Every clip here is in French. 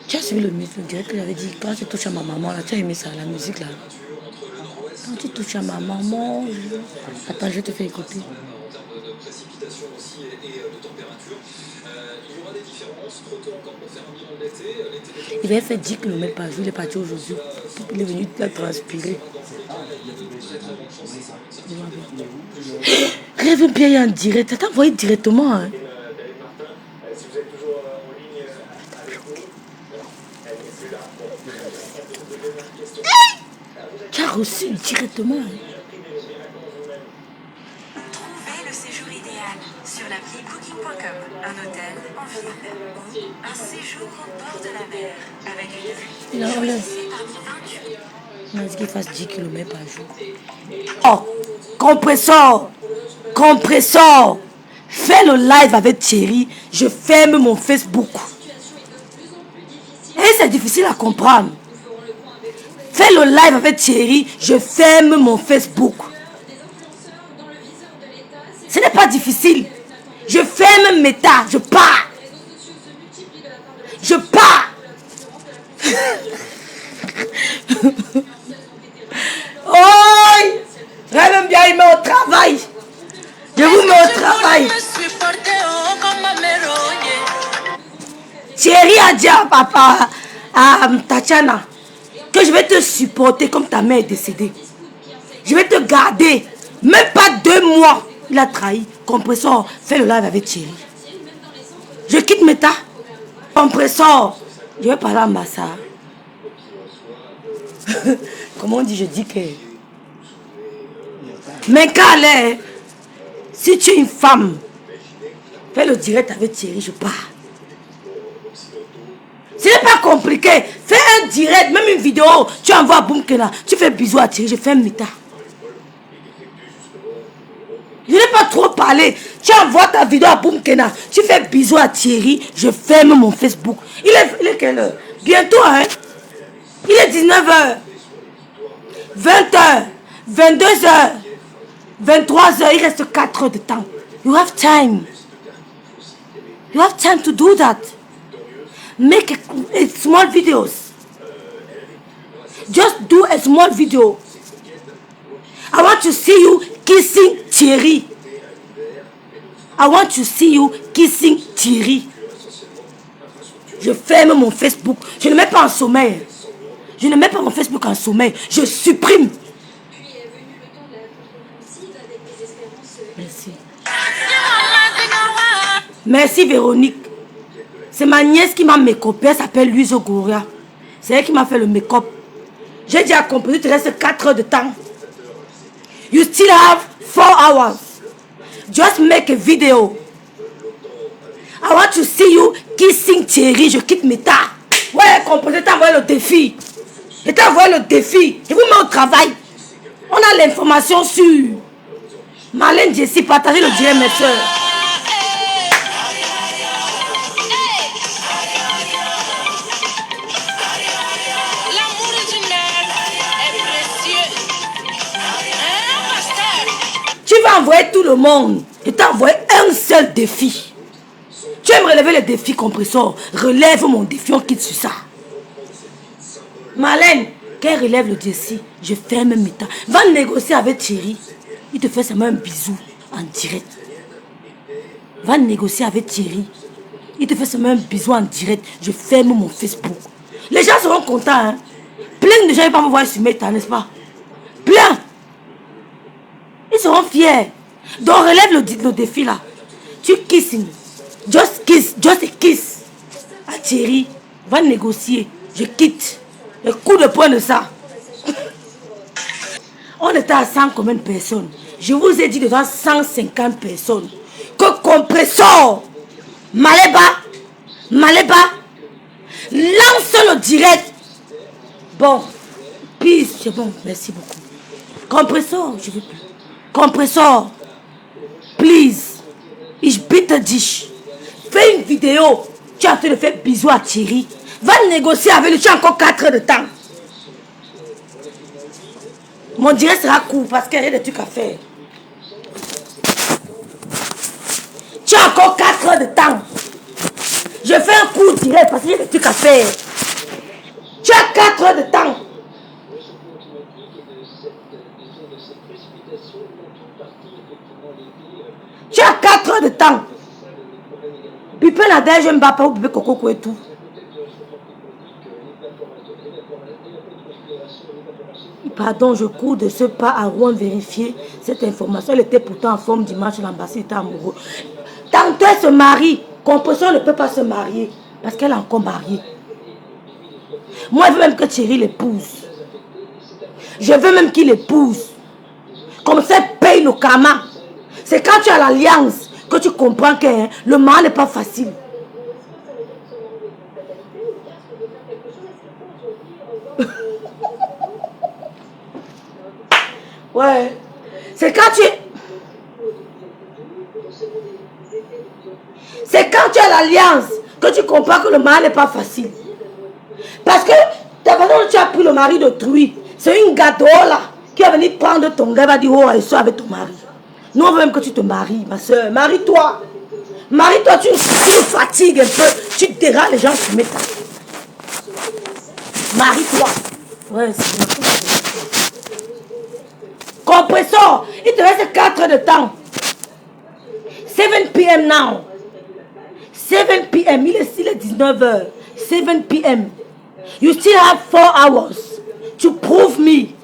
Tu as suivi le direct que j'avais dit, quand tu touches à ma maman, là, tu as aimé ça, la musique là. Quand tu touches à ma maman, attends, je te fais écouter. Il avait fait 10 km par jour, il est parti aujourd'hui. Il est venu là transpirer. Rêve bien en direct, ça t'a envoyé directement. Hein. Tu as reçu directement. Hein. Trouvez le séjour idéal sur l'appli Booking.com. Un hôtel en ville ou un séjour au bord de la mer avec une vue. Choisissez parmi un tunnel. On a dit qu'il fasse 10 km par jour. Oh, compresseur, compresseur. Fais le live avec Thierry. Je ferme mon Facebook. Et c'est difficile à comprendre. Fais le live avec Thierry. Je ferme mon Facebook. Ce n'est pas difficile. Je ferme Meta. Je pars. Je pars. Oh, j'aime bien, il met au travail. Je vous mets au travail. Thierry a dit à papa, à Tatiana, que je vais te supporter comme ta mère est décédée. Je vais te garder. Même pas 2 mois. Il a trahi. Compresseur, fais le live avec Thierry. Je quitte Meta. Compresseur, je vais parler à Massa. Comment on dit, je dis que... Mais Calais, si tu es une femme, fais le direct avec Thierry, je pars. Ce n'est pas compliqué. Fais un direct, même une vidéo. Tu envoies à Boumkena. Tu fais bisous à Thierry, je fais un Meta. Je n'ai pas trop parlé. Tu envoies ta vidéo à Boumkena. Tu fais bisous à Thierry, je ferme mon Facebook. Il est quelle heure? Bientôt, hein? Il est 19h. 20h. 22h. 23h. Il reste 4 heures de temps. You have time. You have time to do that. Make a small videos. Just do a small video. I want to see you kissing Thierry. I want to see you kissing Thierry. Je ferme mon Facebook. Je ne mets pas en sommeil. Je ne mets pas mon Facebook en sommeil. Je supprime. Merci. Merci Véronique. C'est ma nièce qui m'a make-upé. Elle s'appelle Louise Ogoria. C'est elle qui m'a fait le make-up. J'ai dit à composer, il te reste 4 heures de temps. You still have 4 hours. Just make a video. I want to see you kissing Thierry. Je quitte Meta. Ouais, composer, t'as envoyé le défi. Je t'ai envoyé le défi. Je vous mets au travail. On a l'information sur Marlène Jessie. Partagez le direct, mes soeurs. Tu vas envoyer tout le monde. Je t'ai envoyé un seul défi. Tu aimes relever le défi, compresseur. Relève mon défi, on quitte sur ça. Marlène, qu'elle relève le défi, je ferme mes temps. Va négocier avec Thierry. Il te fait seulement un bisou en direct. Va négocier avec Thierry. Il te fait seulement un bisou en direct. Je ferme mon Facebook. Les gens seront contents. Hein? Plein de gens ne vont pas me voir sur Meta, n'est-ce pas? Plein. Ils seront fiers. Donc relève le défi là. Tu kissing. Just kiss. Just a kiss. À Thierry. Va négocier. Je quitte. Le coup de poing de ça. On était à 100 combien de personnes? Je vous ai dit devant 150 personnes que compresseur Maléba lance le direct. Bon, peace, c'est bon, merci beaucoup. Compresseur, je veux plus. Compresseur, please, ich bitte dich. Fais une vidéo. Tu es en train de faire bisous à Thierry. Va négocier avec lui. Tu as encore 4 heures de temps. Mon direct sera court parce qu'il y a des trucs à faire. Tu as encore 4 heures de temps. cours direct parce qu'il y a des trucs à faire. Tu as 4 heures de temps. Tu as 4 heures de temps. Pipe Nadège, je ne bats pas ou Pipe Coco et tout. Pardon, je cours de ce pas à Rouen vérifier cette information. Elle était pourtant en forme dimanche, l'ambassade était amoureux. Tantôt elle se marie. Compression ne peut pas se marier parce qu'elle est encore mariée. Moi, je veux même que Thierry l'épouse. Je veux même qu'il l'épouse. Comme ça, paye nos karma. C'est quand tu as l'alliance que tu comprends que le mal n'est pas facile. Ouais. C'est quand tu... C'est quand tu as l'alliance que tu comprends que le mari n'est pas facile. Parce que ta façon dont tu as pris le mari d'autrui, c'est une gâteau là qui va venir prendre ton gars et va dire oh, elle soit avec ton mari. Nous on veut même que tu te maries, ma soeur. Marie-toi. Marie-toi, tu nous fatigues un peu. Tu te déranges, les gens se mettent. Marie-toi. Ouais, c'est bien. Compressor, il te reste 4 heures de temps. 7 p.m. now. 7 p.m. Il est 19 h. 7 p.m. You still have 4 hours to prove me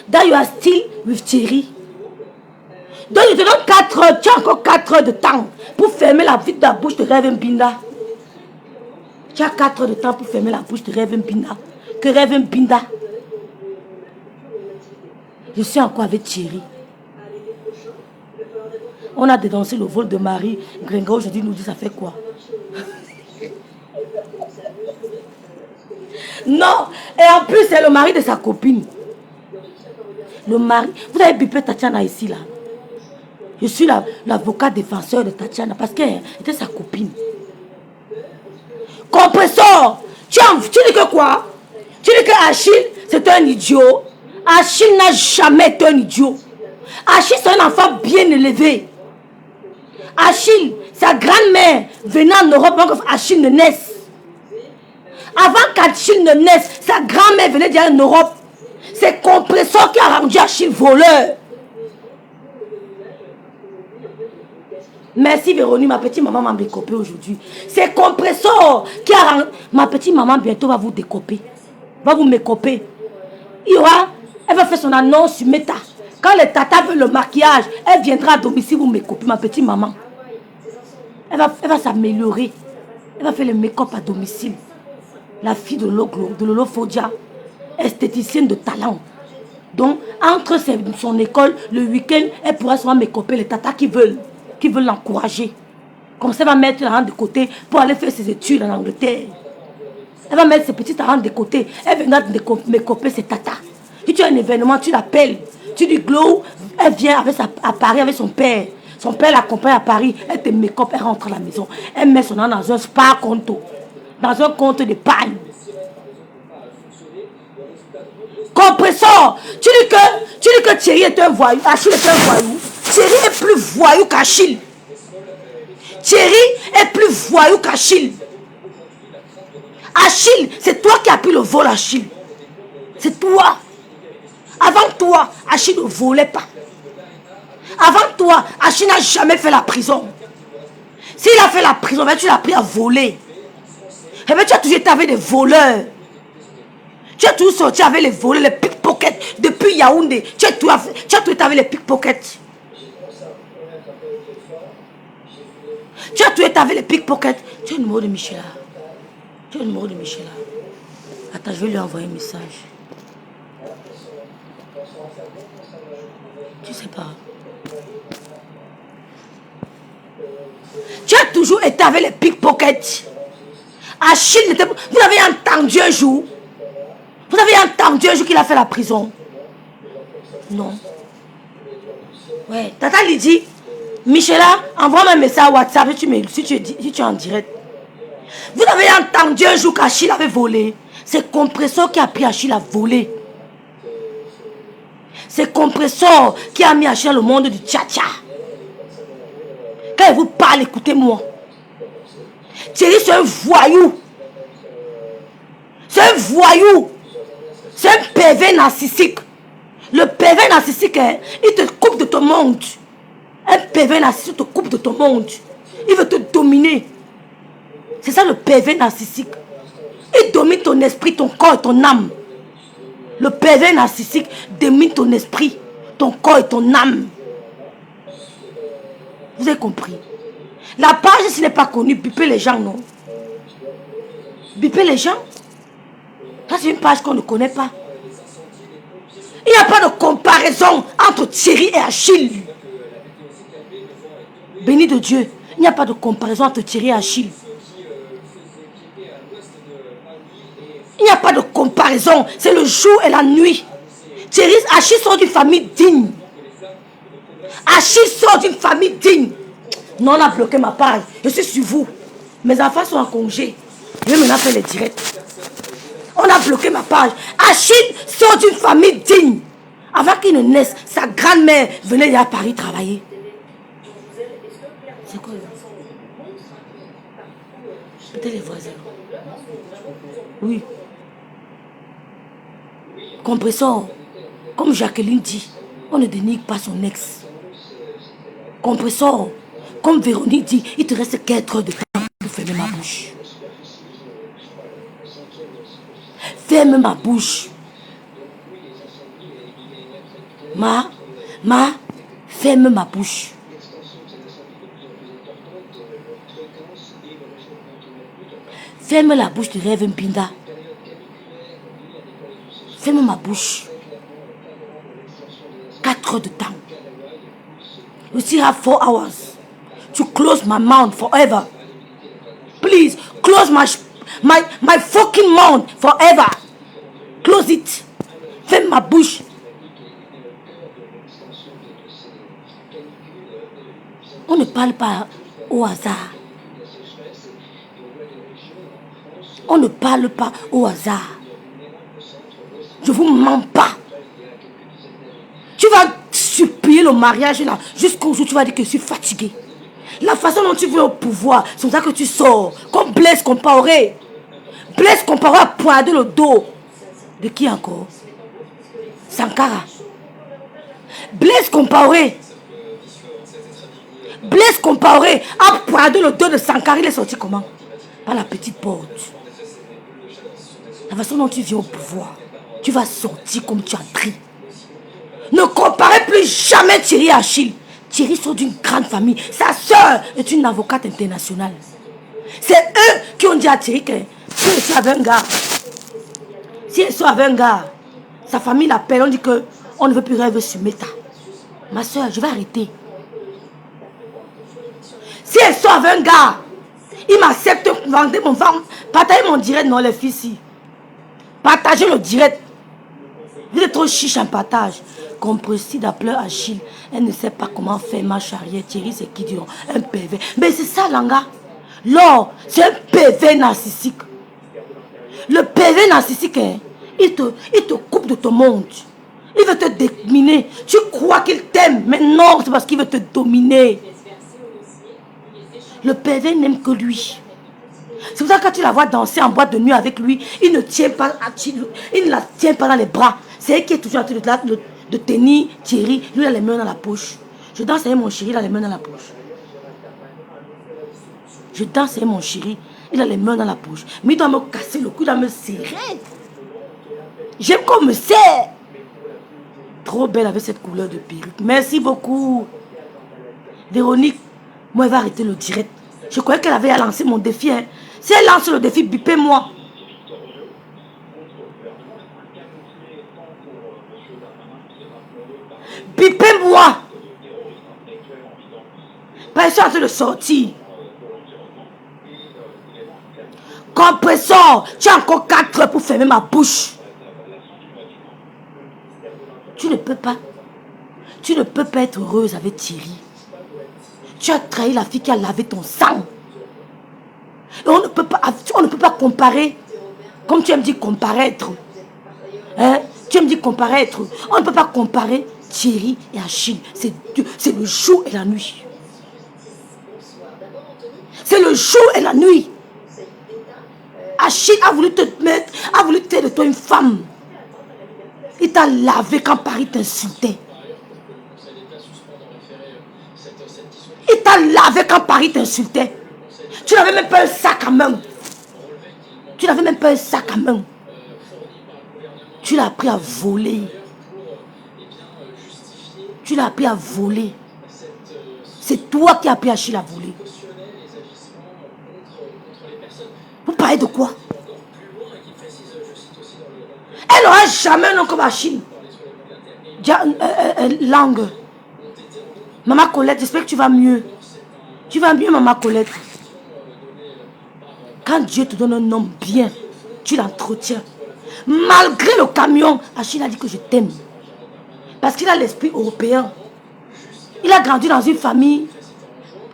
that you are still with Thierry. Donc je te donne 4 heures. Tu as encore 4 heures de temps pour fermer la vie de la bouche de Reverend Binda. Tu as 4 heures de temps pour fermer la bouche de Reverend Binda. Que Reverend Binda. Je suis encore avec Thierry. On a dénoncé le vol de Marie. Gringo aujourd'hui nous dit ça fait quoi? Non. Et en plus c'est le mari de sa copine. Le mari. Vous avez bipé Tatiana ici là. Je suis l'avocat défenseur de Tatiana parce qu'elle était sa copine. Compressor. Tu dis que quoi? Tu dis que Achille c'est un idiot. Achille n'a jamais été un idiot. Achille c'est un enfant bien élevé. Achille, sa grand-mère venait en Europe avant qu'Achille ne naisse. Avant qu'Achille ne naisse, sa grand-mère venait déjà en Europe. C'est Compressor qui a rendu Achille voleur. Merci Véronique, ma petite maman m'a décopé aujourd'hui. C'est Compressor qui a rendu... Ma petite maman bientôt va vous décoper. Va vous mécoper. Elle va faire son annonce sur Meta. Quand les tatas veulent le maquillage, elle viendra à domicile vous mécoper, ma petite maman. Elle va s'améliorer. Elle va faire le make-up à domicile. La fille de Lolo Fodia, esthéticienne de talent. Donc, entre son école, le week-end, elle pourra souvent make-upper les tatas qui veulent l'encourager. Comme ça, elle va mettre l'argent de côté pour aller faire ses études en Angleterre. Elle va mettre ses petits argent de côté. Elle viendra make-upper ses tatas. Si tu as un événement, tu l'appelles. Tu dis Glow, elle vient à Paris avec son père. Son père l'accompagne à Paris. Elle te make-up, elle rentre à la maison. Elle met son nom dans un spa compte. Dans un compte d'épargne. Compressor, tu dis que Thierry est un voyou. Achille est un voyou. Thierry est plus voyou qu'Achille. Thierry est plus voyou qu'Achille. Achille, c'est toi qui as pris le vol, Achille. C'est toi. Avant toi, Achille ne volait pas. Avant toi, Achille n'a jamais fait la prison. S'il a fait la prison, tu l'as pris à voler. Et bien, tu as toujours été avec des voleurs. Tu as toujours sorti avec les voleurs, les pickpockets. Depuis Yaoundé, tu as toujours été avec les pickpockets. Tu as toujours été avec les pickpockets. Tu as le numéro de Michela. Tu as le numéro de Michela. Attends, je vais lui envoyer un message. Tu sais pas. Tu as toujours été avec les pickpockets. Achille n'était pas... Vous avez entendu un jour? Vous avez entendu un jour qu'il a fait la prison? Non. Ouais. Tata lui dit, Michela, envoie-moi un message à WhatsApp si tu es en direct. Vous avez entendu un jour qu'Achille avait volé? C'est Compressor qui a pris Achille à voler. C'est Compressor qui a mis Achille dans le monde du tcha-tcha. Quand il vous parle, écoutez-moi. Thierry, c'est un voyou. C'est un voyou. C'est un pervers narcissique. Le pervers narcissique, hein, il te coupe de ton monde. Un pervers narcissique te coupe de ton monde. Il veut te dominer. C'est ça le pervers narcissique. Il domine ton esprit, ton corps et ton âme. Le pervers narcissique domine ton esprit, ton corps et ton âme. Vous avez compris? La page, si ce n'est pas connu, bipez les gens, non? Bipez les gens. Ça, c'est une page qu'on ne connaît pas. Il n'y a pas de comparaison entre Thierry et Achille. Béni de Dieu. Il n'y a pas de comparaison entre Thierry et Achille. Il n'y a pas de comparaison. C'est le jour et la nuit. Thierry, Achille sort d'une famille digne. Achille sort d'une famille digne. Non, on a bloqué ma page. Je suis sur vous. Mes enfants sont en congé. Je vais maintenant faire les directs. On a bloqué ma page. Achille sort d'une famille digne. Avant qu'il ne naisse, sa grand-mère venait à Paris travailler. C'est quoi? Peut-être les voisins. Oui. Compressor. Comme Jacqueline dit, on ne dénigre pas son ex. Compressor. Comme Véronique dit, il te reste 4 heures de temps pour fermer ma bouche. Ferme ma bouche. Ferme ma bouche. Ferme la bouche de Rêve Mpinda. Ferme ma bouche. 4 heures de temps. You still have 4 hours to close my mouth forever. Please, close my fucking mouth forever. Close it. Ferme ma bouche. On ne parle pas au hasard. On ne parle pas au hasard. Je vous mens pas. Tu vas supplier le mariage là jusqu'au jour où tu vas dire que je suis fatigué. La façon dont tu veux au pouvoir, c'est pour ça que tu sors. Comme Blaise Compaoré. Blaise Compaoré a pointé le dos. De qui encore? Sankara. Blaise Compaoré. Blaise Compaoré a pointé le dos de Sankara. Il est sorti comment? Par la petite porte. La façon dont tu viens au pouvoir, tu vas sortir comme tu as pris. Ne comparez plus jamais Thierry et Achille. Thierry sort d'une grande famille. Sa soeur est une avocate internationale. C'est eux qui ont dit à Thierry que si elle soit avec un gars, si elle soit avec un gars, sa famille l'appelle, on dit que on ne veut plus rêver sur Meta. Ma soeur, je vais arrêter. Si elle sort avec un gars, il m'accepte, vendez mon femme, partagez mon direct, non les filles ici. Partagez le direct. Vous êtes trop chiche en partage. Compressé d'appeler Achille. Elle ne sait pas comment faire marche arrière. Thierry, c'est qui dit un pervers. Mais c'est ça, Langa. L'or, c'est un pervers narcissique. Le pervers narcissique, hein, il te coupe de ton monde. Il veut te dominer. Tu crois qu'il t'aime, mais non, c'est parce qu'il veut te dominer. Le pervers n'aime que lui. C'est pour ça que quand tu la vois danser en boîte de nuit avec lui, il ne tient pas, il ne la tient pas dans les bras. C'est elle qui est toujours en train de tenir Thierry. Lui, il a les mains dans la poche. Je danse avec mon chéri, il a les mains dans la poche. Je danse avec mon chéri, il a les mains dans la poche. Mais il doit me casser le cou, il doit me serrer. J'aime qu'on me serre. Trop belle avec cette couleur de perruque. Merci beaucoup. Véronique, moi, elle va arrêter le direct. Je croyais qu'elle avait lancé mon défi. Hein. Si elle lance le défi, bipez-moi. Bipez-moi. Parce que je suis en train de sortir. Compressor, tu as encore 4 heures pour fermer ma bouche. Tu ne peux pas. Tu ne peux pas être heureuse avec Thierry. Tu as trahi la fille qui a lavé ton sang. Et on ne peut pas comparer. Comme tu aimes dire comparaître. Hein? Tu aimes dire comparaître. On ne peut pas comparer Thierry et Achille. C'est le jour et la nuit. C'est le jour et la nuit. Achille a voulu te mettre, a voulu faire de toi une femme. Il t'a lavé quand Paris t'insultait. Il t'a lavé quand Paris t'insultait. Tu n'avais même pas un sac à main. Tu n'avais même pas un sac à main. Tu l'as appris à voler. Tu l'as appris à voler. C'est toi qui as appris à Achille à voler. Vous parlez de quoi? Elle n'aura jamais un nom comme Achille. Langue. Maman Colette, j'espère que tu vas mieux. Tu vas mieux, Maman Colette. Quand Dieu te donne un nom bien, tu l'entretiens. Malgré le camion, Achille a dit que je t'aime. Parce qu'il a l'esprit européen. Il a grandi dans une famille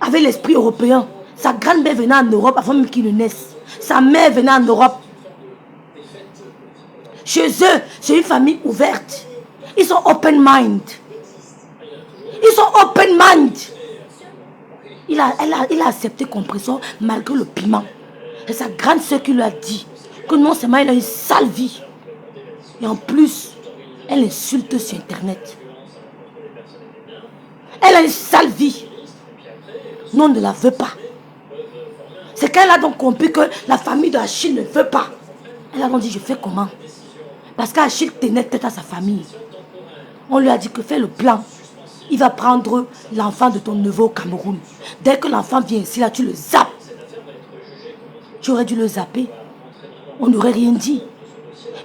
avec l'esprit européen. Sa grand-mère venait en Europe avant même qu'il ne naisse. Sa mère venait en Europe. Chez eux, c'est une famille ouverte. Ils sont open mind. Ils sont open mind. Il a accepté Compressor malgré le piment. Et sa grande sœur qui lui a dit que non seulement il a une sale vie, et en plus, elle insulte sur Internet. Elle a une sale vie. Non, on ne la veut pas. C'est qu'elle a donc compris que la famille d'Achille ne veut pas. Elle a donc dit, je fais comment? Parce qu'Achille tenait tête à sa famille. On lui a dit que fais le plan. Il va prendre l'enfant de ton neveu au Cameroun. Dès que l'enfant vient ici, là, tu le zappes. Tu aurais dû le zapper. On n'aurait rien dit.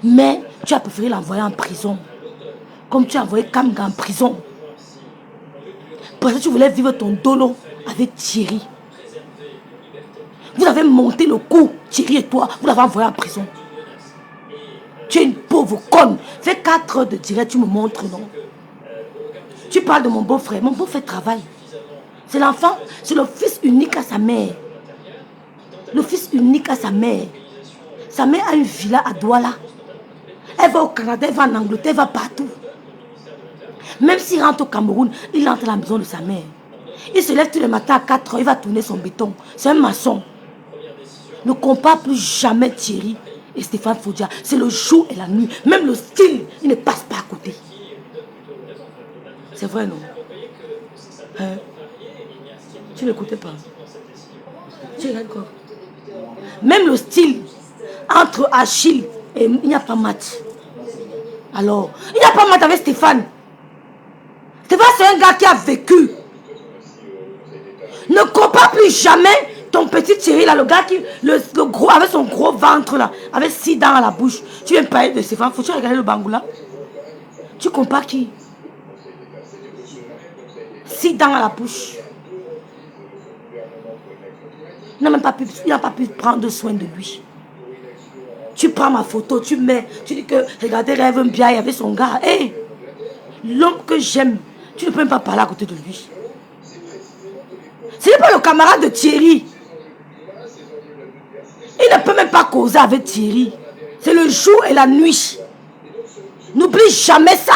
Mais tu as préféré l'envoyer en prison. Comme tu as envoyé Kamga en prison. Parce que tu voulais vivre ton dolo avec Thierry. Vous avez monté le coup, Thierry et toi, vous l'avez envoyé en prison. Tu es une pauvre conne. Fais 4 heures de direct, tu me montres, non? Tu parles de mon beau-frère. Mon beau-frère travaille. C'est l'enfant, c'est le fils unique à sa mère. Le fils unique à sa mère. Sa mère a une villa à Douala. Elle va au Canada, elle va en Angleterre, elle va partout. Même s'il rentre au Cameroun, il entre à la maison de sa mère. Il se lève tous les matins à 4 heures, il va tourner son béton. C'est un maçon. Ne compare plus jamais Thierry et Stéphane Foudia. C'est le jour et la nuit. Même le style, il ne passe pas à côté. C'est vrai, non? Hein? Tu n'écoutais pas. Tu es d'accord? Même le style entre Achille et il n'y a pas match. Alors, il n'y a pas match avec Stéphane. Stéphane, c'est un gars qui a vécu. Ne compare plus jamais ton petit Thierry là, le gars qui, le gros, avec son gros ventre là, avec 6 dents à la bouche. Tu viens parler de Stéphane, faut-tu regarder le Bangoula? Tu compares qui? 6 dents à la bouche. Il n'a pas pu prendre soin de lui. Tu prends ma photo, tu mets, tu dis que regardez Rêve Mbiaye avec son gars. Hé, l'homme que j'aime, tu ne peux même pas parler à côté de lui. Ce n'est pas le camarade de Thierry. Il ne peut même pas causer avec Thierry. C'est le jour et la nuit. N'oublie jamais ça.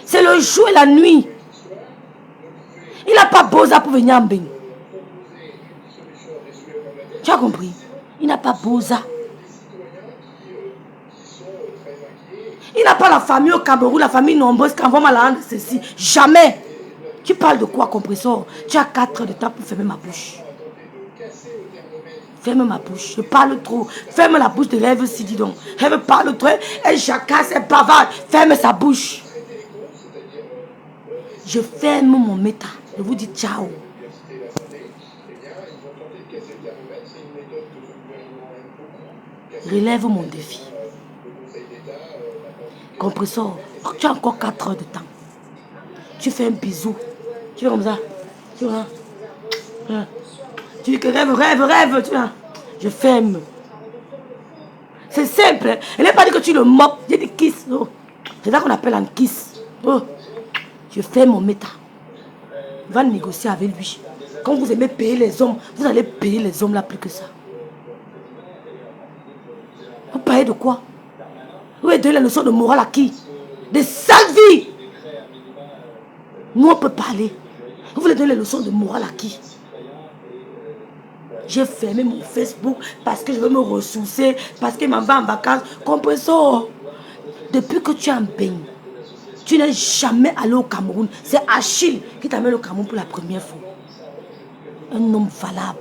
C'est le jour et la nuit. Il n'a pas Boza pour venir en Bénin. Tu as compris? Il n'a pas Boza. Il n'a pas la famille au Cameroun, la famille nombreuse qui envoie mal à ceci. Jamais. Tu parles de quoi, Compressor? Tu as 4 heures de temps pour fermer ma bouche. Ferme ma bouche. Je parle trop. Ferme la bouche de Rêve si, dis donc. Rêve parle trop. Elle jacasse, elle bavarde. Ferme sa bouche. Je ferme mon méta. Je vous dis ciao. Relève mon défi. Compressor, tu as encore 4 heures de temps. Tu fais un bisou. Tu fais comme ça. Tu vois. Tu dis que rêve. Tu vois. Je ferme. C'est simple. Elle n'a pas dit que tu le moques. J'ai dit kiss. Oh. C'est ça qu'on appelle un kiss. Oh. Je fais mon méta. Va négocier avec lui. Quand vous aimez payer les hommes, vous allez payer les hommes là plus que ça. Vous parlez de quoi? Vous allez donner la leçon de morale à qui? Des sales vies. Nous on peut parler. Vous voulez donner les leçons de morale à qui? J'ai fermé mon Facebook parce que je veux me ressourcer, parce que maman va en vacances. Compressor, depuis que tu es en Bénin, tu n'es jamais allé au Cameroun. C'est Achille qui t'amène au Cameroun pour la première fois. Un homme valable.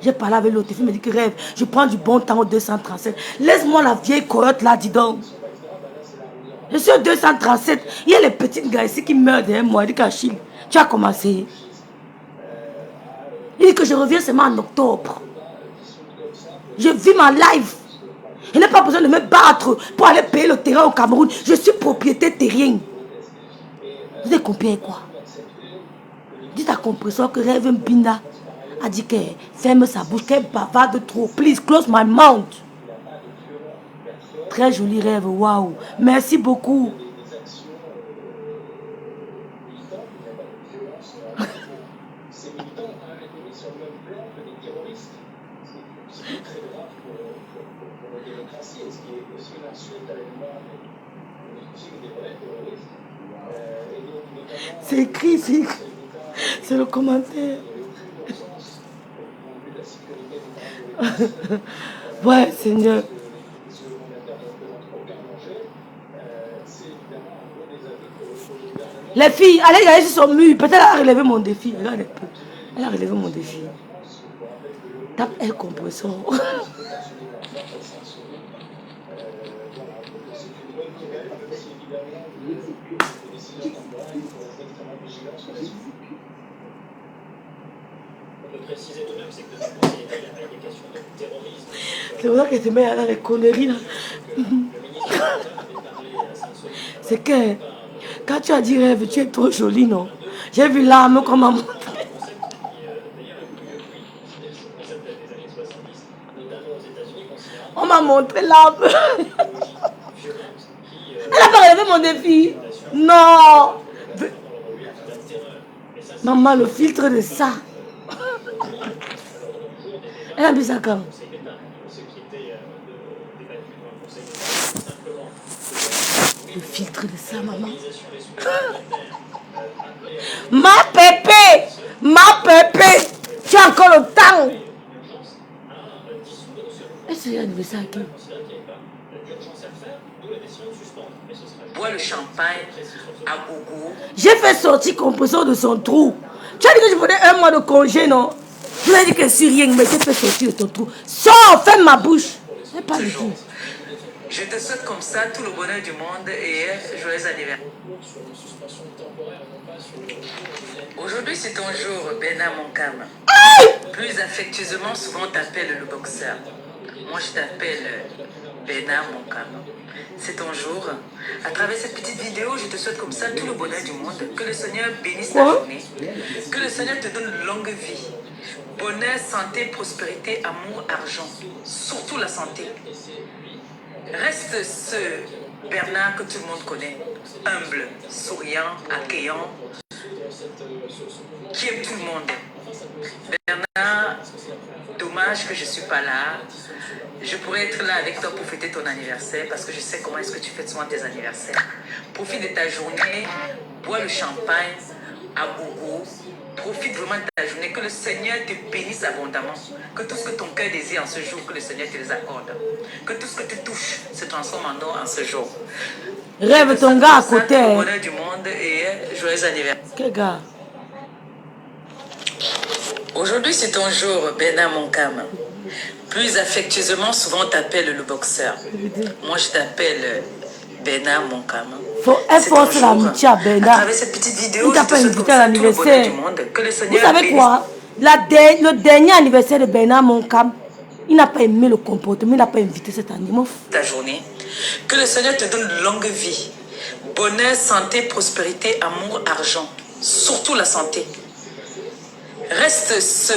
J'ai parlé avec l'autre, il me dit que rêve, je prends du bon temps au 237. Laisse-moi la vieille coyote là, dis donc. Je suis au 237. Il y a les petites gars ici qui meurent derrière moi. Il dit qu'Achille, tu as commencé. Il dit que je reviens seulement en octobre. Je vis ma life. Je n'ai pas besoin de me battre pour aller payer le terrain au Cameroun. Je suis propriétaire terrien. Vous avez compris quoi? Dites à compresseur que Rêve Mbinda a dit qu'elle ferme sa bouche, qu'elle bavarde trop. Please close my mouth. Très joli rêve, waouh. Merci beaucoup. C'est écrit, c'est le commentaire. Ouais, Seigneur. Les filles, allez regarder sur son mur. Peut-être elle a relevé mon défi. Regarde un peu. Elle a relevé mon défi. Tape elle compresseur. C'est pour ça qu'elle se met à faire des conneries là. C'est que quand tu as dit rêve, tu es trop jolie, non? J'ai vu l'âme qu'on m'a montré. On m'a montré l'âme. Elle n'a pas relevé mon défi. Non. Maman, le filtre de ça. Elle a mis ça quand? Le filtre de ça, maman. Ma pépé, tu as encore le temps. Est-ce qu'il y a l'anniversaire à qui? Bois le champagne à gogo. J'ai fait sortir compresseur de son trou. Tu as dit que je prenais un mois de congé, non? Je lui ai dit que sur rien, mais j'ai fait sortir de ton trou. Sors, ferme ma bouche. C'est pas le tout. Je te souhaite comme ça tout le bonheur du monde et joyeux anniversaire. Aujourd'hui, c'est ton jour, Bena Monkam. Plus affectueusement, souvent on t'appelle le boxeur. Moi, je t'appelle Bena Monkam. C'est ton jour. À travers cette petite vidéo, je te souhaite comme ça tout le bonheur du monde. Que le Seigneur bénisse ta journée. Que le Seigneur te donne une longue vie. Bonheur, santé, prospérité, amour, argent. Surtout la santé. Reste ce Bernard que tout le monde connaît. Humble, souriant, accueillant, qui aime tout le monde. Bernard, dommage que je ne suis pas là. Je pourrais être là avec toi pour fêter ton anniversaire parce que je sais comment est-ce que tu fêtes souvent tes anniversaires. Profite de ta journée, bois le champagne à gogo. Profite vraiment de ta journée, que le Seigneur te bénisse abondamment. Que tout ce que ton cœur désire en ce jour, que le Seigneur te les accorde. Que tout ce que tu touches se transforme en or en ce jour. Rêve ton gars à côté. Le bonheur du monde et joyeux anniversaire. Quel gars? Aujourd'hui, c'est ton jour, Bena Monkam. Plus affectueusement, souvent on t'appelle le boxeur. Moi, je t'appelle Bena Monkam. Elle force l'amitié à Bena. Avec cette petite vidéo, il t'a pas invité à l'anniversaire. Vous savez quoi? Le dernier anniversaire de Bena Monkam, il n'a pas aimé le comportement, il n'a pas invité cet animal. Ta journée. Que le Seigneur te donne une longue vie. Bonheur, santé, prospérité, amour, argent. Surtout la santé. Reste ce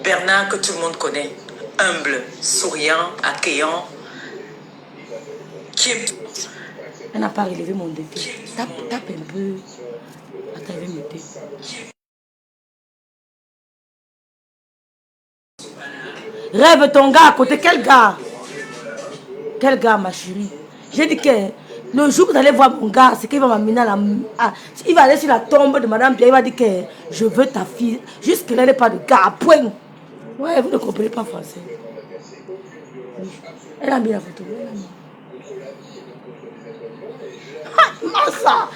Bernard que tout le monde connaît. Humble, souriant, accueillant, qui aime. Elle n'a pas relevé mon défi. Tape un peu. Attends, je vais m'aider. Rêve ton gars à côté. Quel gars? Quel gars, ma chérie? J'ai dit que le jour que vous allez voir mon gars, c'est qu'il va m'amener il va aller sur la tombe de Madame Pierre. Il va dire que je veux ta fille. Jusque là, il n'y a pas de gars. Point. Ouais, vous ne comprenez pas français. Elle a mis la photo. Ah, ça!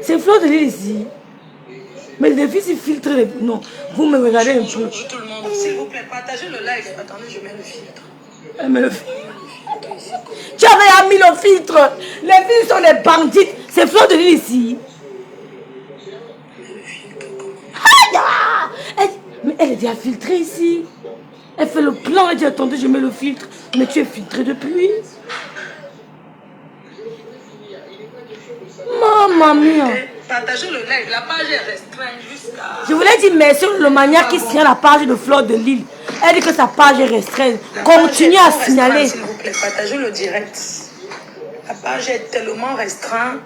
C'est Fleur de Lys ici. Mais le défi, c'est filtré. Non, vous me regardez un peu. Tout le monde, s'il vous plaît, partagez le live. Attendez, je mets le filtre. Elle met le filtre. Tu avais mis le filtre. Les filles sont des bandits. C'est Fleur de Lys ici. Mais elle est déjà filtrée ici. Elle fait le plan. Elle dit attendez, je mets le filtre. Mais tu es filtré depuis. Maman mia. Partagez le live. La page est restreinte jusqu'à... Je voulais dire merci le manière qui signale la page de Fleur de Lys. Elle dit que sa page est restreinte. Continuez à signaler. S'il vous plaît, partagez le direct. La page est tellement restreinte.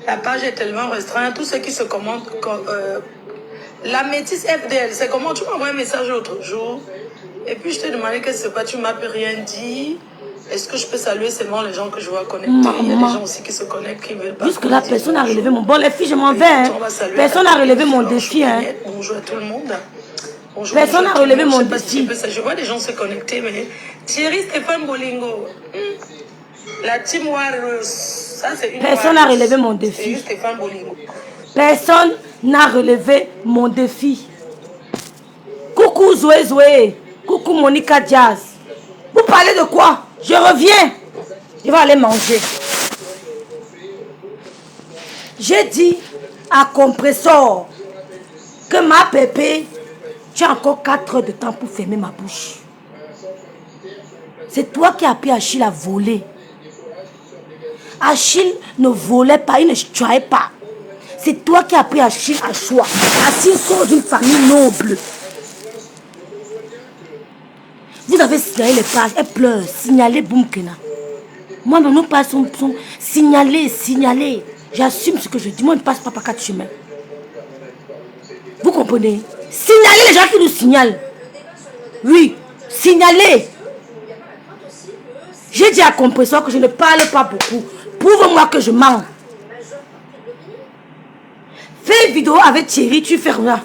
La page est tellement restreinte. Tous ceux qui se commentent... la métisse FDL, c'est comment? Tu m'as envoyé un message l'autre jour. Et puis je t'ai demandé qu'est-ce que c'est pas. Tu m'as rien dit. Est-ce que je peux saluer seulement les gens que je vois connecter? Il y a des gens aussi qui se connectent, qui veulent pas. Jusque là, personne n'a relevé mon... Bon, les filles, je m'en vais. Hein. Personne n'a relevé mon défi. Hein. Bonjour à tout le monde. Bonjour, personne n'a relevé mon défi. Je vois des gens se connecter, mais... Thierry Stéphane Bolingo. La team Warriors. Ça, c'est une... Personne n'a relevé mon défi. Stéphane Bolingo. Personne n'a relevé mon défi. Coucou Zoé Zoé. Coucou Monica Diaz. Vous parlez de quoi? Je reviens. Je vais aller manger. J'ai dit à Compressor que ma pépé, tu as encore 4 heures de temps pour fermer ma bouche. C'est toi qui as appris Achille à voler. Achille ne volait pas, il ne choyait pas. C'est toi qui as appris Achille à choix. Achille sort d'une famille noble. Vous avez signalé les pages, elle pleure, signalez Boumkena. Moi, nos pages sont signalées, signalées. J'assume ce que je dis, moi, je ne passe pas par 4 chemins. Vous comprenez? Signalez les gens qui nous signalent. Oui, signalez. J'ai dit à Compressor que je ne parle pas beaucoup. Prouve-moi que je mens. Fais une vidéo avec Thierry, tu fermes là.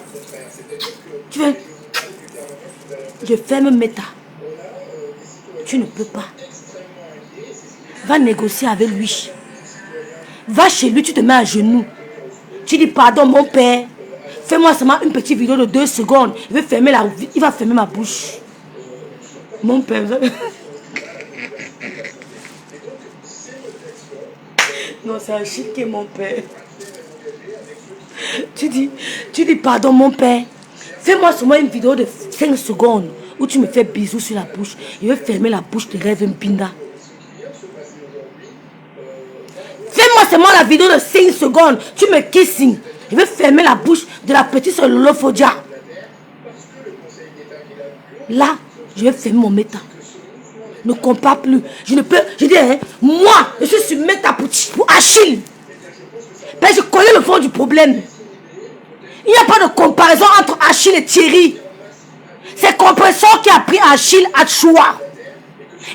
Tu veux? Je ferme Meta. Tu ne peux pas. Va négocier avec lui. Va chez lui, tu te mets à genoux. Tu dis pardon mon père. Fais-moi seulement une petite vidéo de 2 secondes. Il va fermer ma bouche. Mon père. Non, c'est Achille qui est mon père. Tu dis pardon mon père. Fais-moi seulement une vidéo de 5 secondes où tu me fais bisous sur la bouche. Je vais fermer la bouche de Rêve Mpinda. Fais-moi seulement la vidéo de 5 secondes. Tu me kissing. Je vais fermer la bouche de la petite sur Lolo Fodia. Là, je vais fermer mon méta. Ne compare plus. Je ne peux. Je dis, hein, moi, je suis sur méta pour Achille. Mais je connais le fond du problème. Il n'y a pas de comparaison entre Achille et Thierry. C'est Compressor qui a pris Achille à choix.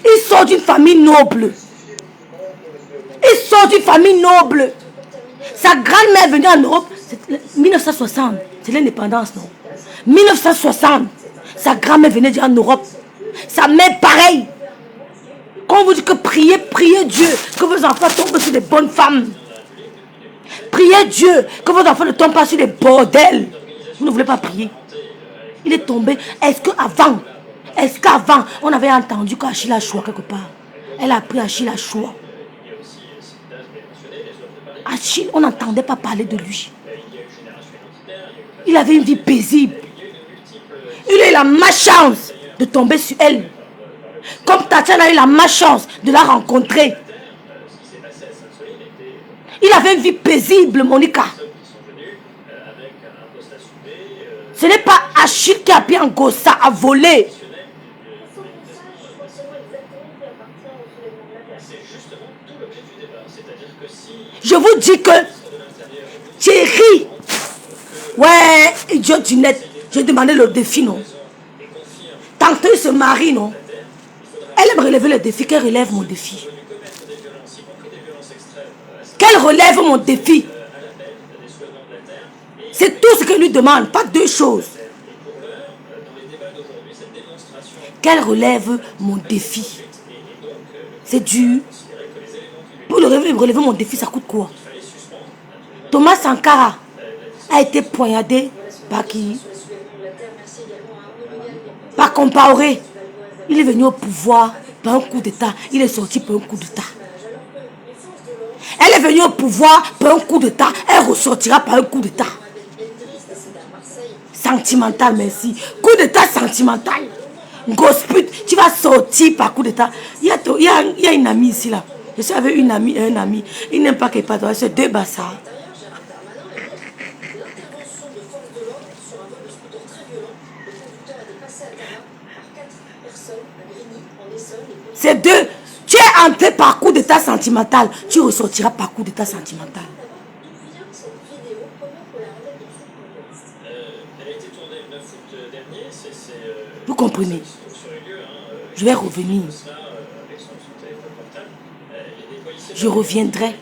Il sort d'une famille noble. Il sort d'une famille noble. Sa grand-mère est venue en Europe. 1960. C'est l'indépendance, non? 1960. Sa grand-mère venait en Europe. Sa mère, pareil. Quand on vous dit que priez Dieu, que vos enfants tombent sur des bonnes femmes. Priez Dieu, que vos enfants ne tombent pas sur des bordels. Vous ne voulez pas prier. Il est tombé. Est-ce qu'avant, on avait entendu qu'Achille a choix quelque part? Elle a pris Achille à choix. Achille, on n'entendait pas parler de lui. Il avait une vie paisible. Il a eu la malchance de tomber sur elle. Comme Tatiana a eu la malchance de la rencontrer. Il avait une vie paisible, Monica. Ce n'est pas Achille qui a pris un gossa à voler. Je vous dis que Thierry, ouais, idiot du net, j'ai demandé le défi, non? Tantôt il se marie, non? Elle aime relever le défi, qu'elle relève mon défi. Qu'elle relève mon défi. C'est tout ce que lui demande, pas deux choses. Qu'elle relève mon défi. C'est dur. Pour relever mon défi, ça coûte quoi? Thomas Sankara a été poignardé par qui? Par Compaoré. Il est venu au pouvoir par un coup d'État. Il est sorti par un coup d'État. Elle est venue au pouvoir par un coup d'État. Elle ressortira par un coup d'État. Sentimental, merci. Coup d'État sentimental. Gospel, tu vas sortir par coup d'État. Il y a une amie ici là. Je suis avec une amie et un ami. Il n'aime pas qu'elle parte. C'est deux bassards. C'est deux. Tu es entré par coup d'état sentimental. Tu ressortiras par coup d'état sentimental. Vous comprenez? Je vais revenir. Je reviendrai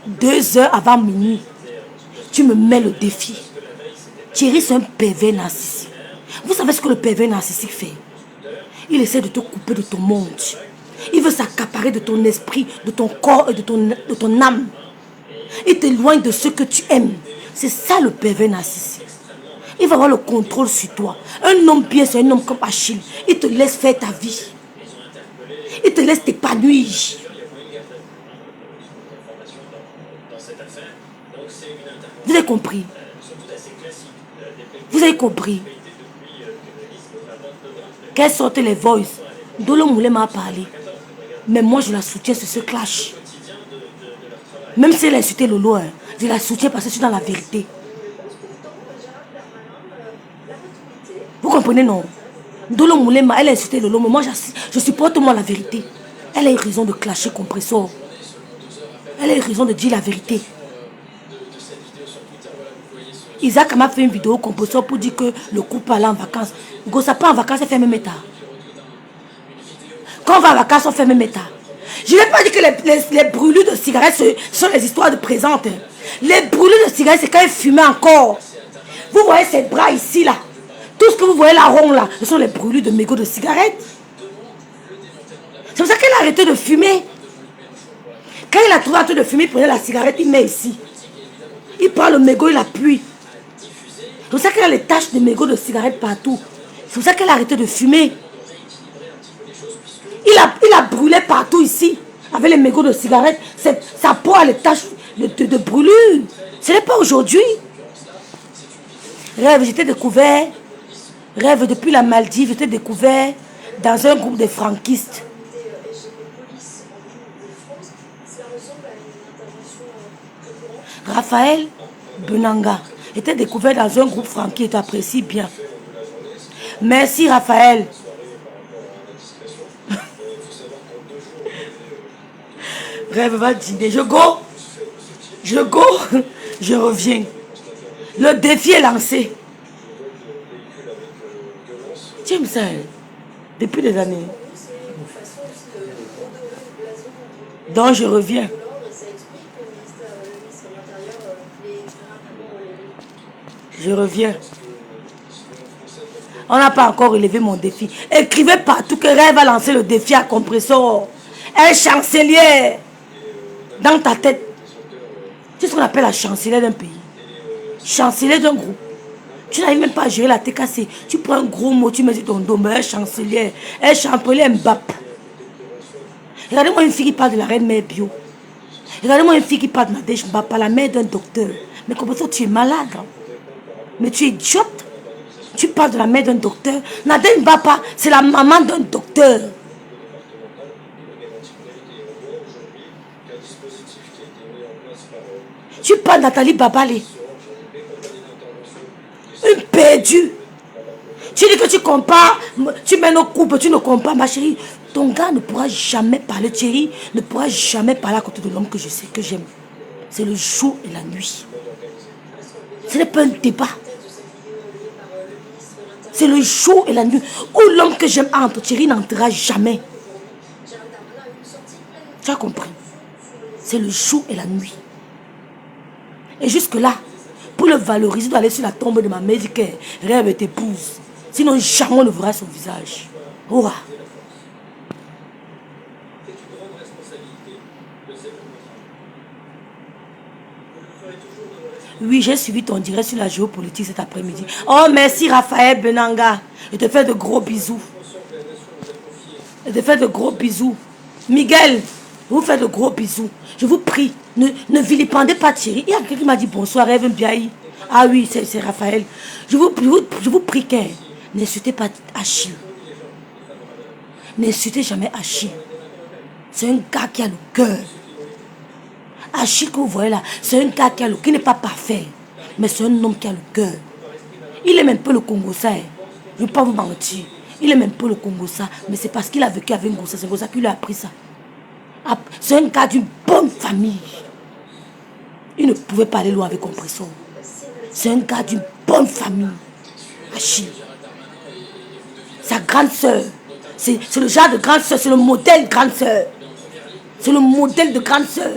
2 heures avant minuit. Tu me mets le défi. Thierry, c'est un pervers narcissique. Vous savez ce que le pervers narcissique fait? Il essaie de te couper de ton monde. Il veut s'accaparer de ton esprit, de ton corps et de ton âme. Il t'éloigne de ce que tu aimes. C'est ça le pervers narcissique. Il va avoir le contrôle sur toi. Un homme bien, c'est un homme comme Achille. Il te laisse faire ta vie. Il te laisse t'épanouir. Vous avez compris? Vous avez compris? Qu'elle sorte les voices. Dolo Moulé m'a parlé. Mais moi, je la soutiens sur ce clash. Même si elle a insulté Lolo, hein, je la soutiens parce que je suis dans la vérité. Vous comprenez, non? Dolo Moulé, elle a insulté Lolo, mais moi, je supporte moi la vérité. Elle a eu raison de clasher Compressor. Elle a eu raison de dire la vérité. Isaac m'a fait une vidéo Compressor pour dire que le couple allait en vacances. Gossa pas en vacances, elle fait même état. Quand on va en vacances, on fait même état. Je n'ai pas dit que les brûlures de cigarettes sont les histoires de présente. Les brûlures de cigarettes, c'est quand elle fumait encore. Vous voyez ses bras ici, là. Tout ce que vous voyez là, rond, là, ce sont les brûlures de mégots de cigarettes. C'est pour ça qu'elle a arrêté de fumer. Quand il a trouvé en train de fumer, il prenait la cigarette, il met ici. Il prend le mégot, il appuie. C'est pour ça qu'elle a les taches de mégots de cigarettes partout. C'est pour ça qu'elle a arrêté de fumer. Il a brûlé partout ici. Avec les mégots de cigarettes. Sa peau a les taches de brûlure. Ce n'est pas aujourd'hui. Rêve, j'étais découvert. Rêve, depuis la Maldive, j'étais découvert dans un groupe de franquistes. Raphaël Benanga était découvert dans un groupe franquiste. Tu t'apprécies bien. Merci Raphaël. Rêve va dîner. Je go. Je reviens. Le défi est lancé. Tu aimes ça, hein? Depuis des années. Donc je reviens. Je reviens. On n'a pas encore relevé mon défi. Écrivez partout que Rêve va lancer le défi à Compressor. Elle est chancelière. Dans ta tête. C'est ce qu'on appelle la chancelière d'un pays. Chancelière d'un groupe. Tu n'arrives même pas à gérer la TKC. Tu prends un gros mot, tu mets sur ton dos. Mais elle est chancelière. Elle est chancelière Mbappé. Regardez-moi une fille qui parle de la reine mère bio. Regardez-moi une fille qui parle de Nadège Mbapa, la mère d'un docteur. Mais comme ça, tu es malade. Hein? Mais tu es idiote. Tu parles de la mère d'un docteur. Nadège Mbapa, c'est la maman d'un docteur. Tu parles de Nathalie Babalé. Une perdue. Tu dis que tu compares, tu mets nos couples, tu ne compares, ma chérie. Ton gars ne pourra jamais parler, Thierry ne pourra jamais parler à côté de l'homme que je sais, que j'aime. C'est le jour et la nuit. Ce n'est pas un débat. C'est le jour et la nuit. Où l'homme que j'aime entre, Thierry n'entrera jamais. Tu as compris? C'est le jour et la nuit. Et jusque-là, Pour le valoriser, il doit aller sur la tombe de ma mère et dire qu'elle rêve et t'épouse. Sinon, jamais on ne verra son visage. Ouah. Oui, j'ai suivi ton direct sur la géopolitique cet après-midi. Oh, merci Raphaël Benanga. Je te fais de gros bisous. Je te fais de gros bisous. Miguel, je vous fais de gros bisous. Je vous prie, ne vilipendez pas Thierry. Il y a quelqu'un qui m'a dit bonsoir, Rêve Biaï. Ah oui, c'est Raphaël. Je vous prie qu'elle n'insultez pas Achille. N'insultez jamais Achille. C'est un gars qui a le cœur. Achille que vous voyez là, c'est un gars qui n'est pas parfait. Mais c'est un homme qui a le cœur. Il aime un peu le Congo ça. Je ne vais pas vous mentir. Il aime un peu le Congo ça. Mais c'est parce qu'il a vécu avec un Gossa. C'est pour ça qu'il lui a appris ça. C'est un gars d'une bonne famille. Il ne pouvait pas aller loin avec compresseur. C'est un gars d'une bonne famille. Achille. Sa grande soeur. C'est le genre de grande soeur. C'est le modèle de grande soeur. C'est le modèle de grande soeur.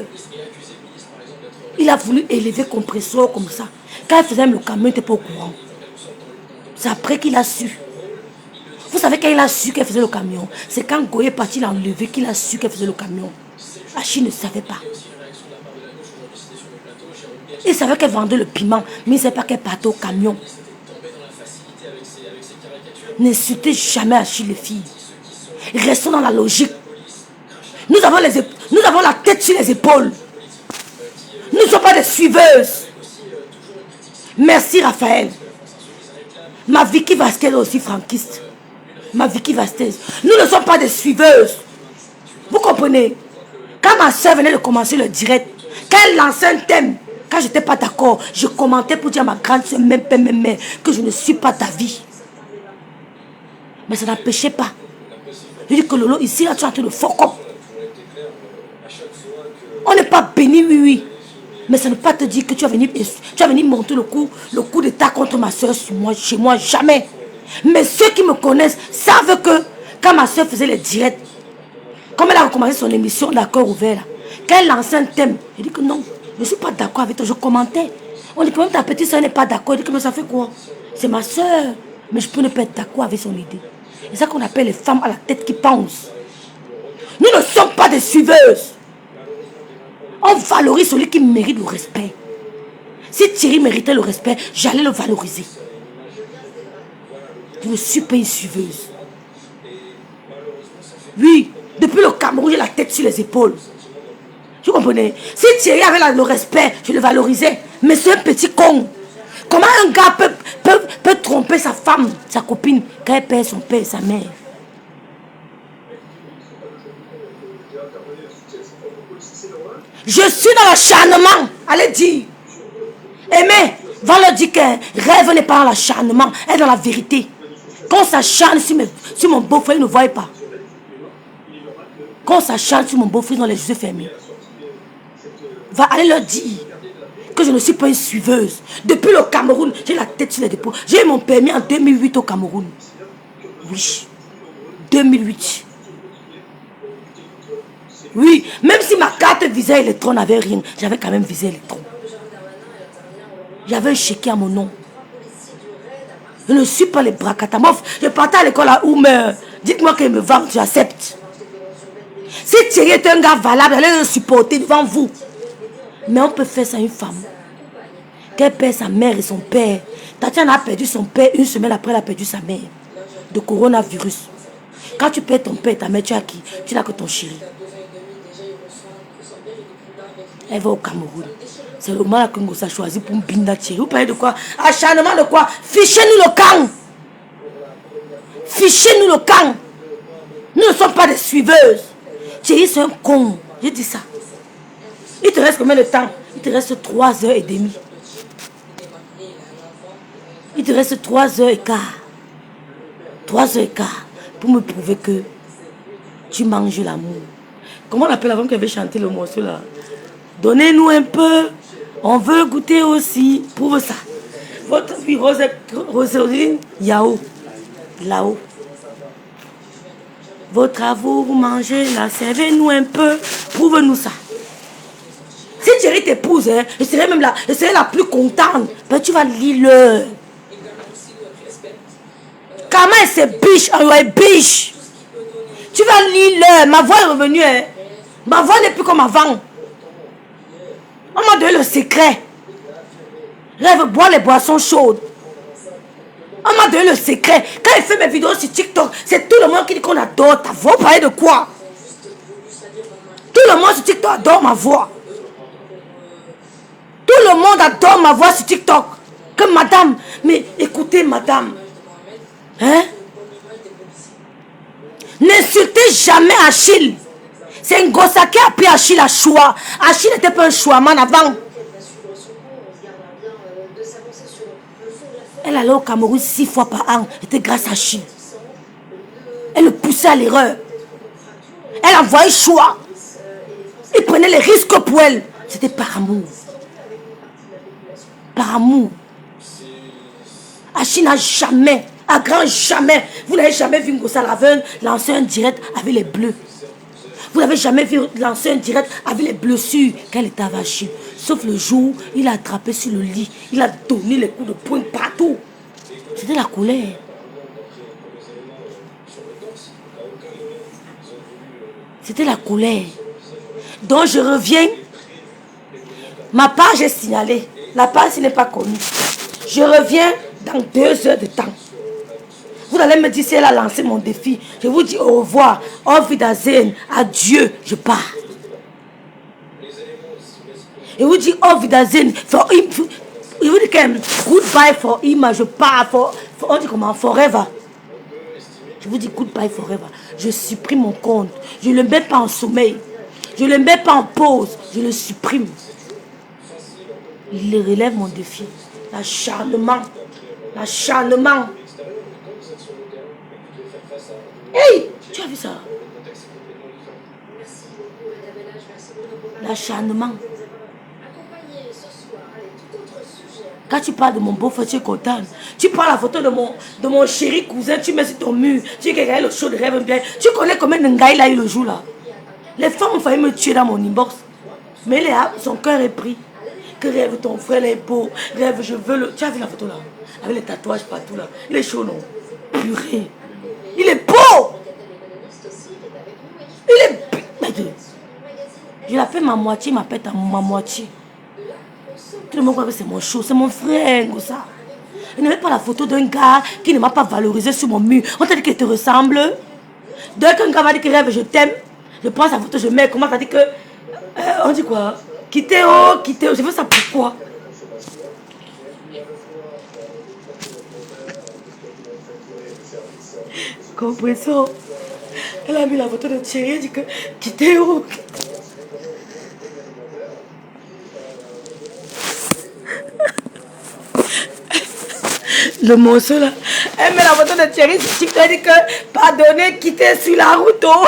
Il a voulu élever compresseur comme ça. Quand il faisait le camion, il n'était pas au courant. C'est après qu'il a su. Vous savez quand il a su qu'elle faisait le camion, c'est quand Goye est parti l'enlever qu'il a su qu'elle faisait le camion. Achille ne savait pas. Il savait qu'elle vendait le piment, mais il ne savait pas qu'elle partait au camion. N'insultez jamais Achille les filles. Restons dans la logique. Nous avons la tête sur les épaules. Nous ne sommes pas des suiveuses. Merci Raphaël. Ma Vicky Vasquez est aussi franquiste. Ma Vicky Vasquez. Nous ne sommes pas des suiveuses. Vous comprenez? Quand ma soeur venait de commencer le direct, quand elle lançait un thème, quand je n'étais pas d'accord, je commentais pour dire à ma grande soeur, même que je ne suis pas d'avis. Mais ça n'empêchait pas. Je dis que Lolo, ici, là, tu es en train de fuck up. On n'est pas béni, oui. Mais ça ne veut pas te dire que tu vas venir monter le coup d'état contre ma soeur chez moi, jamais. Mais ceux qui me connaissent savent que quand ma soeur faisait les directs, comme elle a recommencé son émission d'accord ouvert, là, quand elle lançait un thème, je dis que non, je ne suis pas d'accord avec toi, je commentais. On dit que même ta petite soeur n'est pas d'accord, je dis que mais ça fait quoi? C'est ma soeur, mais je peux ne pas être d'accord avec son idée. C'est ça qu'on appelle les femmes à la tête qui pensent. Nous ne sommes pas des suiveuses. On valorise celui qui mérite le respect. Si Thierry méritait le respect, j'allais le valoriser. Je ne suis pas une suiveuse. Oui, depuis le Cameroun, j'ai la tête sur les épaules. Vous comprenez? Si Thierry avait le respect, je le valorisais. Mais c'est un petit con. Comment un gars peut tromper sa femme, sa copine, quand elle perd son père et sa mère? Je suis dans l'acharnement. Allez dire. Aimé, va leur dire que rêve n'est pas dans l'acharnement, elle est dans la vérité. Quand on s'acharne sur mon beau-frère, il ne voit pas. Quand on s'acharne sur mon beau-frère, dans les yeux fermés. Va aller leur dire que je ne suis pas une suiveuse. Depuis le Cameroun, j'ai la tête sur les épaules. J'ai eu mon permis en 2008 au Cameroun. Oui, 2008. Oui, même si ma carte visait électron n'avait rien, j'avais quand même visé électron. J'avais un chéquier à mon nom. Je ne suis pas les bracatamof. Je partais à l'école à Oumer. Dites-moi qu'il me vend, j'accepte. Si Thierry est un gars valable, allez le supporter devant vous. Mais on peut faire ça à une femme. Qu'elle perd sa mère et son père. Tatiana a perdu son père une semaine après, elle a perdu sa mère. De coronavirus. Quand tu perds ton père et ta mère, tu as qui? Tu n'as que ton chéri. Elle va au Cameroun. C'est le mal que Ngossa a choisi pour me binda Thierry. Vous parlez de quoi? Acharnement de quoi? Fichez-nous le camp. Fichez-nous le camp. Nous ne sommes pas des suiveuses. Thierry, c'est un con. J'ai dit ça. Il te reste combien de temps? Il te reste 3h30. Il te reste 3h15. 3h15 pour me prouver que tu manges l'amour. Comment on appelle la femme qui avait chanté le morceau là? Donnez-nous un peu. On veut goûter aussi. Prouve ça. Votre fille Roseline Yao. Là-haut. Votre amour, vous mangez là. Servez-nous un peu. Prouve-nous ça. Si Jerry t'épouse, hein, je serai même je serai la plus contente. Mais tu vas lire-le. Comment elle se biche, biche. Tu vas lire-le. Ma voix est revenue, hein. Ma voix n'est plus comme avant. On m'a donné le secret. Rêve boire les boissons chaudes. On m'a donné le secret. Quand il fait mes vidéos sur TikTok, c'est tout le monde qui dit qu'on adore ta voix. Vous parlez de quoi? Tout le monde sur TikTok adore ma voix. Tout le monde adore ma voix sur TikTok. Que madame, mais écoutez madame. Hein? N'insultez jamais Achille. C'est un gossa qui a appelé Achille à choix. Achille n'était pas un choix-man avant. Elle allait au Cameroun 6 fois par an. C'était grâce à Achille. Elle le poussait à l'erreur. Elle envoyait choix. Il prenait les risques pour elle. C'était par amour. Par amour. Achille n'a jamais, à grand jamais, vous n'avez jamais vu Ngossa Laverne lancer un direct avec les bleus. Vous n'avez jamais vu lancer un direct avec les blessures qu'elle était avec Achille. Sauf le jour, il a attrapé sur le lit. Il a donné les coups de poing partout. C'était la colère. C'était la colère. Donc je reviens. Ma page est signalée. La page n'est pas connue. Je reviens dans 2 heures de temps. Vous allez me dire si elle a lancé mon défi. Je vous dis au revoir. Auf Wiedersehen. Adieu. Je pars. Je vous dis auf Wiedersehen. Je vous dis quand même goodbye for him. Je pars. On dit comment? Forever. Je vous dis goodbye forever. Je supprime mon compte. Je ne le mets pas en sommeil. Je ne le mets pas en pause. Je le supprime. Il relève mon défi. L'acharnement. L'acharnement. Hey, tu as vu ça? L'acharnement. Quand tu parles de mon beau-frère, tu es content. Tu prends la photo de mon chéri cousin, tu mets sur ton mur. Tu dis qu'il a le show de rêve bien. Tu connais combien de gars il a eu le jour là? Les femmes ont failli me tuer dans mon inbox. Mais son cœur est pris. Que rêve ton frère, est beau. Rêve, je veux le... Tu as vu la photo là? Avec les tatouages partout là. Il est chaud non? Purée. Il est beau. Il est... Je la fais ma moitié, ma pète à ma moitié. Tout le monde croit que c'est mon show, c'est mon frère, ça. Il ne met pas la photo d'un gars qui ne m'a pas valorisé sur mon mur. On t'a dit qu'il te ressemble. Dès qu'un gars va dire que rêve, je t'aime, je prends sa photo, je mets. Comment t'as dit que... on dit quoi? Quittez, oh, quittez. Je veux ça pourquoi? Compressor. Elle a mis la photo de Thierry, elle dit que quittez, oh. Le morceau là, elle met la photo de Thierry sur TikTok, elle dit que pardonnez, quittez sur la route. Oh.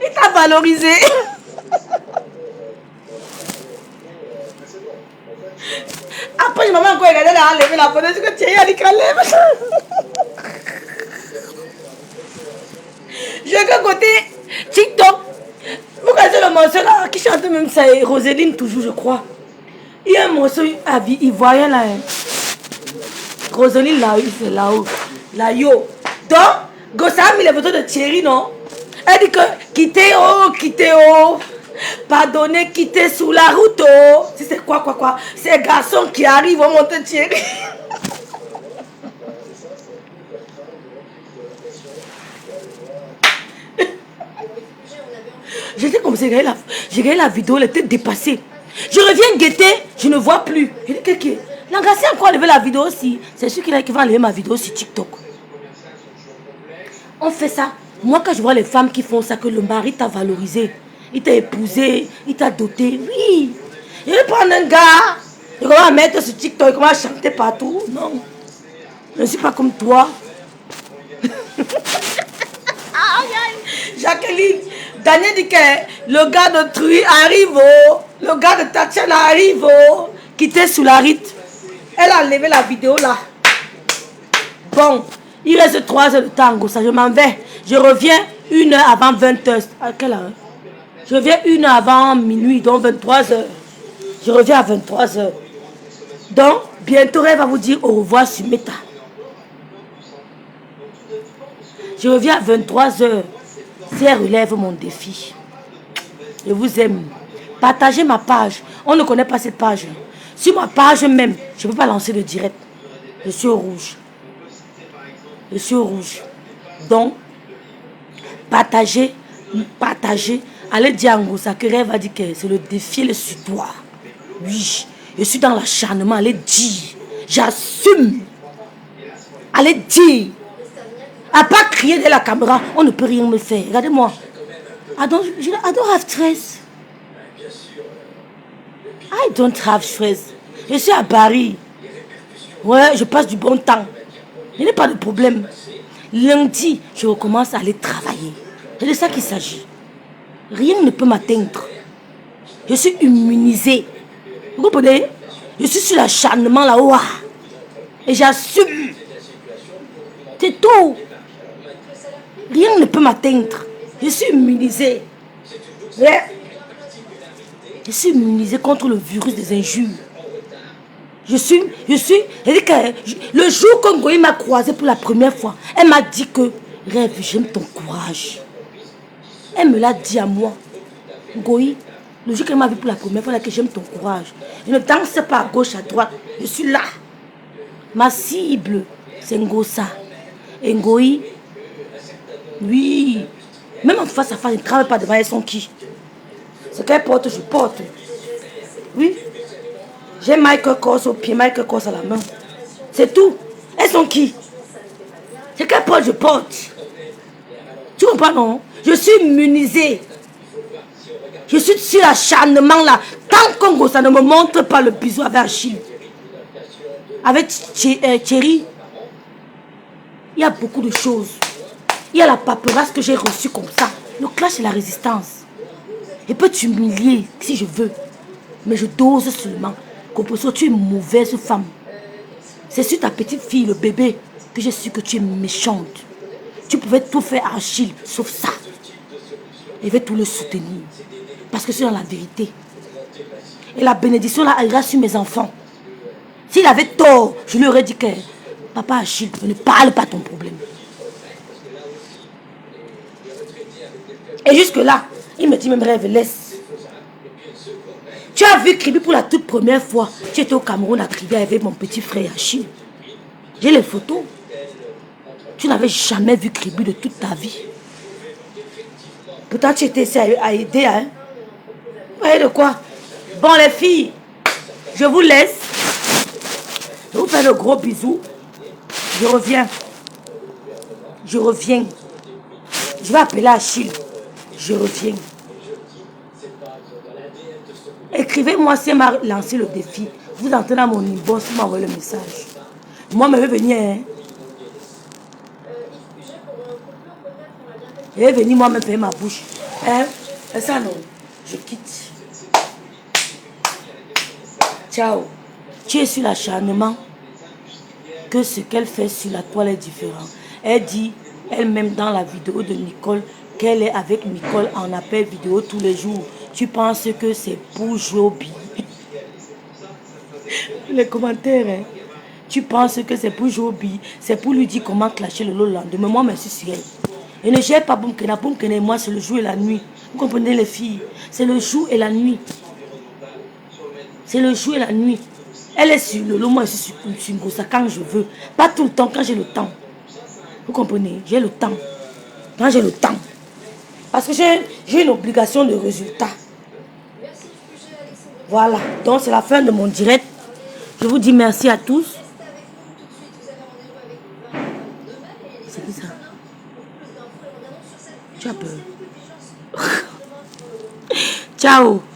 Il t'a valorisé. Après, je m'en vais encore regarder là, lever la photo, c'est que Thierry a dit qu'elle lève. Je vais à côté TikTok. Vous regardez le morceau là, qui chante même ça, Roseline toujours, je crois. Il y a un morceau ivoirien là. Hein. Roseline là, c'est là-haut. Là-haut. Donc, Gossa a mis les photos de Thierry, non? Elle dit que quittez, oh, quittez, oh. Pardonnez, quittez sous la route, oh. C'est quoi? C'est un garçon qui arrive au monter Thierry. J'étais comme ça, j'ai regardé la vidéo, elle était dépassée. Je reviens guetter, je ne vois plus. Je dis que l'engagé a encore levé la vidéo aussi. C'est sûr qu'il va enlever ma vidéo sur TikTok. On fait ça. Moi, quand je vois les femmes qui font ça, que le mari t'a valorisé, il t'a épousé, il t'a doté, oui. Je vais prendre un gars, je vais mettre sur TikTok, il va chanter partout. Non. Je ne suis pas comme toi. Jacqueline, Daniel dit que le gars de Truy arrive, oh. Le gars de Tatiana arrive, oh. Qui était sous la rite. Elle a enlevé la vidéo là. Bon, il reste 3 heures de tango, ça je m'en vais. Je reviens 1 heure avant 20 heures. À quelle heure? Je reviens 1 heure avant minuit, donc 23 heures. Je reviens à 23 heures. Donc, bientôt, elle va vous dire au revoir sur Meta. Je reviens à 23 heures. Si elle relève mon défi. Je vous aime. Partagez ma page. On ne connaît pas cette page. Sur ma page même, je ne peux pas lancer le direct. Je suis au rouge. Je suis au rouge. Donc, partagez. Allez dire à Ngosa que Rêve va dire que c'est le défi, le sur toi. Oui, je suis dans l'acharnement. Allez dire. J'assume. Allez dire. À part crier de la caméra, on ne peut rien me faire. Regardez-moi. I don't have stress. I don't have stress. Je suis à Paris. Ouais, je passe du bon temps. Il n'y a pas de problème. Lundi, je recommence à aller travailler. C'est de ça qu'il s'agit. Rien ne peut m'atteindre. Je suis immunisée. Vous comprenez? Je suis sur l'acharnement là-haut. Et j'assume. C'est tout. Rien ne peut m'atteindre. Je suis immunisée. Ouais. Je suis immunisée contre le virus des injures. Le jour que Ngoï m'a croisé pour la première fois, elle m'a dit que Rêve, j'aime ton courage. Elle me l'a dit à moi. Ngoï, le jour qu'elle m'a vu pour la première fois, que j'aime ton courage. Je ne danse pas à gauche, à droite. Je suis là. Ma cible, c'est Ngosa. Et Ngoï, oui. Même en face à face, je ne travaille pas devant elles sont qui. Ce qu'elle porte, je porte. Oui. J'ai Michael Kors au pied, Michael Kors à la main. C'est tout. Elles sont qui? Ce qu'elle porte, je porte. Tu comprends, non? Je suis immunisée. Je suis sur l'acharnement là. Tant que ça ne me montre pas le bisou avec Achille. Avec Thierry. Il y a beaucoup de choses. Il y a la paperasse que j'ai reçue comme ça. Le clash et la résistance. Je peux t'humilier si je veux. Mais je dose seulement. Composition, tu es une mauvaise femme. C'est sur ta petite fille, le bébé, que j'ai su que tu es méchante. Tu pouvais tout faire à Achille, sauf ça. Je vais tout le soutenir. Parce que c'est dans la vérité. Et la bénédiction là, elle ira sur mes enfants. S'il avait tort, je lui aurais dit que papa Achille, ne parle pas ton problème. Et jusque là, il me dit même Rêve, laisse. Tu as vu Kribi pour la toute première fois. Tu étais au Cameroun à Kribi avec mon petit frère Achille. J'ai les photos. Tu n'avais jamais vu Kribi de toute ta vie. Pourtant, tu étais ici à aider. Hein? Vous voyez de quoi? Bon, les filles, je vous laisse. Je vous fais de gros bisous. Je reviens. Je reviens. Je vais appeler Achille. Je reviens. Écrivez-moi si elle m'a lancé le défi. Vous entrez dans mon inbox, vous m'envoyez le message. Moi, je vais venir. Hein? Je vais venir moi-même faire ma bouche. Hein? Et ça, non. Je quitte. Ciao. Tu es sur l'acharnement. Que ce qu'elle fait sur la toile est différent. Elle dit elle-même dans la vidéo de Nicole qu'elle est avec Nicole en appel vidéo tous les jours. Tu penses que c'est pour Joby? Les commentaires, hein? Tu penses que c'est pour Joby? C'est pour lui dire comment clasher le lendemain. Moi, je suis sur elle. Et ne gère pas Boumkena. Boumkena et moi, c'est le jour et la nuit. Vous comprenez, les filles? C'est le jour et la nuit. C'est le jour et la nuit. Elle est sur le lot, moi, je suis sur Ngosa quand je veux. Pas tout le temps, quand j'ai le temps. Vous comprenez? J'ai le temps. Quand j'ai le temps. Parce que j'ai une obligation de résultat. Voilà. Donc, c'est la fin de mon direct. Je vous dis merci à tous. C'est qui ça? Tu as peur. Ciao.